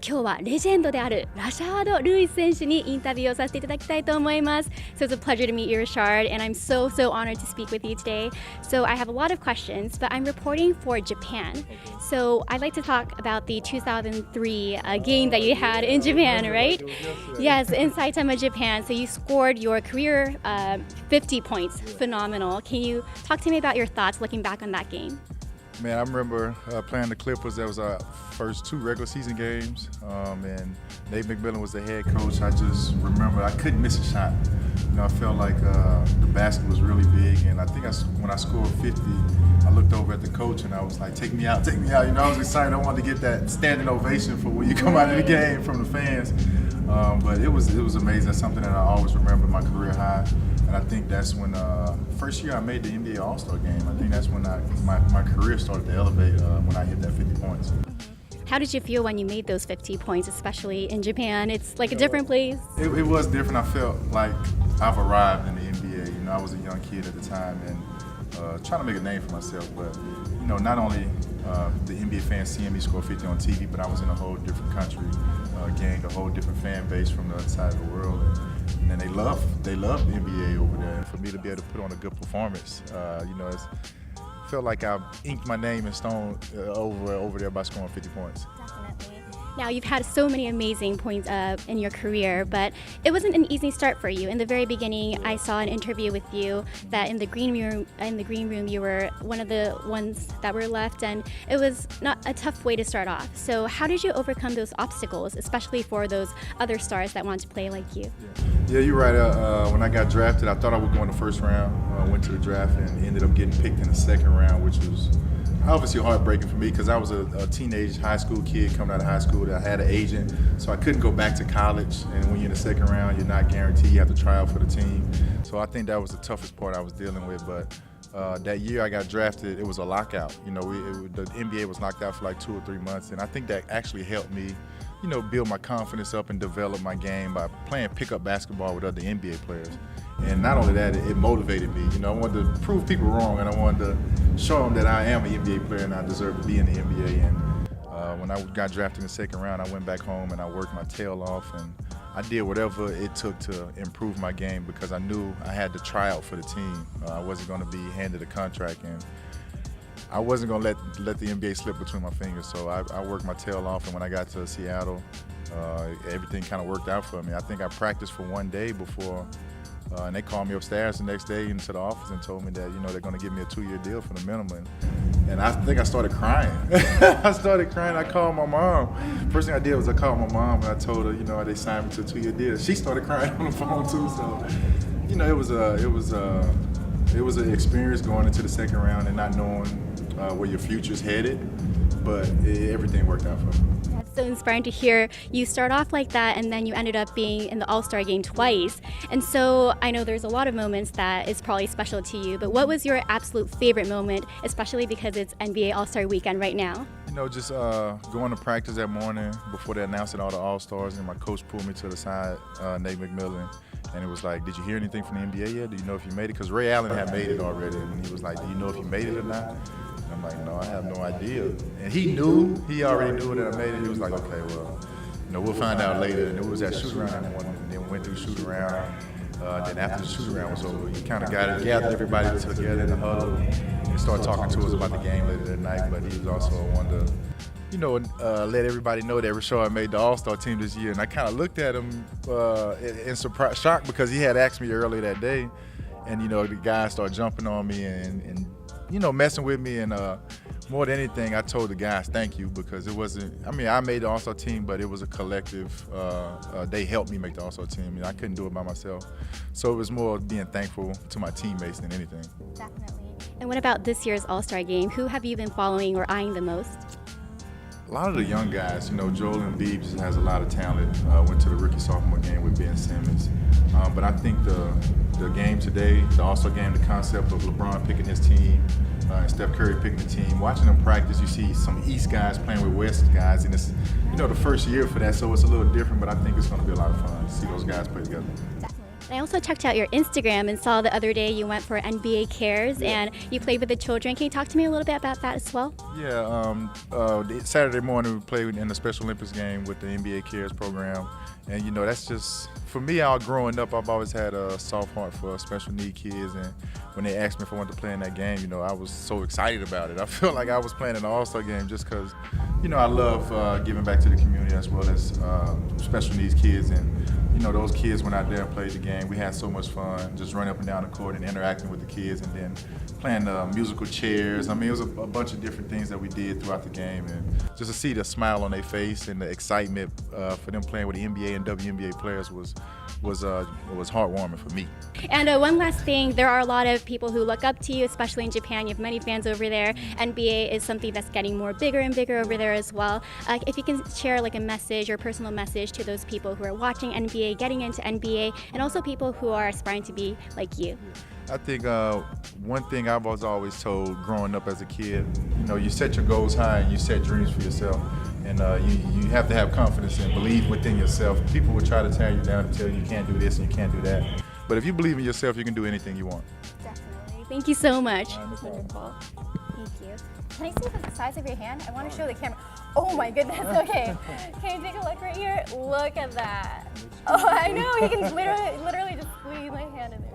今日はレジェンドであるラシャード・ルイス選手にインタビューをさせていただきたいと思います。So it's a pleasure to meet you, Rashard, and I'm so honored to speak with you today. So I have a lot of questions, but I'm reporting for Japan. So I'd like to talk about the 2003 game that you had in Japan, right? Yes, in Saitama, Japan. So you scored your career 50 points. Phenomenal. Can you talk to me about your thoughts looking back on that game? Man, I remember playing the Clippers. That was our first 2 regular season games, and Nate McMillan was the head coach. I just remember I couldn't miss a shot. You know, I felt like the basket was really big, and I think when I scored 50, I looked over at the coach and I was like, "Take me out, take me out." You know, I was excited. I wanted to get that standing ovation for when you come out of the game from the fans. But it was amazing. That's something that I always remember, my career high. And I think that's when first year I made the NBA All-Star game. I think that's when my career started to elevate when I hit that 50 points. How did you feel when you made those 50 points, especially in Japan? It's like a different place. It was different. I felt like I've arrived in the NBA. You know, I was a young kid at the time and trying to make a name for myself. But you know, not only the NBA fans seeing me score 50 on TV, but I was in a whole different country, gained a whole different fan base from the other side of the world. And they love the NBA over there. And for me to be able to put on a good performance, you know, it's felt like I inked my name in stone over there by scoring 50 points. Definitely. Now you've had so many amazing points in your career, but it wasn't an easy start for you. In the very beginning, I saw an interview with you that in the green room you were one of the ones that were left, and it was not a tough way to start off. So how did you overcome those obstacles, especially for those other stars that want to play like you? Yeah, you're right. When I got drafted, I thought I would go in the first round. I went to the draft and ended up getting picked in the second round, which was obviously heartbreaking for me because I was a teenage high school kid coming out of high school. I had an agent, so I couldn't go back to college. And when you're in the second round, you're not guaranteed. You have to try out for the team. So I think that was the toughest part I was dealing with. But that year I got drafted, it was a lockout. You know, the NBA was knocked out for like 2 or 3 months, and I think that actually helped me, you know, build my confidence up and develop my game by playing pickup basketball with other NBA players. And not only that, it motivated me. You know, I wanted to prove people wrong, and I wanted to show them that I am an NBA player and I deserve to be in the NBA. And when I got drafted in the second round, I went back home and I worked my tail off, and I did whatever it took to improve my game because I knew I had to try out for the team. I wasn't going to be handed a contract, and I wasn't going to let the NBA slip between my fingers. So I worked my tail off, and when I got to Seattle, everything kind of worked out for me. I think I practiced for 1 day before, and they called me upstairs the next day into the office and told me that, you know, they're going to give me a 2-year deal for the minimum. And I think I started crying. I called my mom. First thing I did was I called my mom and I told her, you know, they signed me to a 2-year deal. She started crying on the phone too. So, you know, it was an experience going into the second round and not knowing where your future's headed. But everything worked out for me. That's so inspiring to hear you start off like that and then you ended up being in the All-Star game twice. And so I know there's a lot of moments that is probably special to you, but what was your absolute favorite moment, especially because it's NBA All-Star weekend right now? You know, just going to practice that morning before they announced all the All-Stars, and my coach pulled me to the side, Nate McMillan, and it was like, "Did you hear anything from the NBA yet? Do you know if you made it?" Because Ray Allen had made it already, and he was like, "Do you know if you made it or not?" And I'm like, "No, I have no idea." And he already knew that I made it. He was like, "Okay, well, you know, we'll find out later." And it was that shoot around, and then we went through the shoot around. Then after the shoot around was over, he kind of gathered everybody together in the huddle and started talking to us about the game later that night. But he was also one to, you know, let everybody know that Rashard made the All-Star team this year. And I kind of looked at him in surprise, shock, because he had asked me earlier that day. And, you know, the guys started jumping on me and you know, messing with me. And more than anything, I told the guys thank you, because it wasn't, I mean, I made the All-Star team, but it was a collective. They helped me make the All-Star team. I couldn't do it by myself. So it was more being thankful to my teammates than anything. Definitely. And what about this year's All-Star game? Who have you been following or eyeing the most? A lot of the young guys, you know, Joel Embiid just has a lot of talent. Went to the rookie-sophomore game with Ben Simmons. But I think the game today, the All-Star game, the concept of LeBron picking his team, and Steph Curry picking the team, watching them practice, you see some East guys playing with West guys, and it's, you know, the first year for that, so it's a little different, but I think it's going to be a lot of fun to see those guys play together. Definitely. I also checked out your Instagram and saw the other day you went for NBA Cares and you played with the children. Can you talk to me a little bit about that as well? Yeah, Saturday morning we played in the Special Olympics game with the NBA Cares program. And, you know, that's just, for me, growing up, I've always had a soft heart for special need kids. And when they asked me if I wanted to play in that game, you know, I was so excited about it. I felt like I was playing in an all-star game just because, you know, I love giving back to the community as well as special needs kids. And, you know, those kids went out there and played the game. We had so much fun just running up and down the court and interacting with the kids and then playing musical chairs. I mean, it was a bunch of different things that we did throughout the game. And just to see the smile on their face and the excitement for them playing with the NBA and WNBA players was heartwarming for me. And one last thing, there are a lot of people who look up to you, especially in Japan. You have many fans over there. NBA is something that's getting more bigger and bigger over there as well. If you can share like a message or personal message to those people who are watching NBA, getting into NBA, and also people who are aspiring to be like you. I think one thing I was always told growing up as a kid, you know, you set your goals high and you set dreams for yourself. And you have to have confidence and believe within yourself. People will try to tear you down and tell you can't do this and you can't do that. But if you believe in yourself, you can do anything you want. Definitely. Thank you so much. Wonderful. Thank you. Can I see the size of your hand? I want to show the camera. Oh my goodness, okay. Can you take a look right here? Look at that. Oh, I know, you can literally just squeeze my hand in there.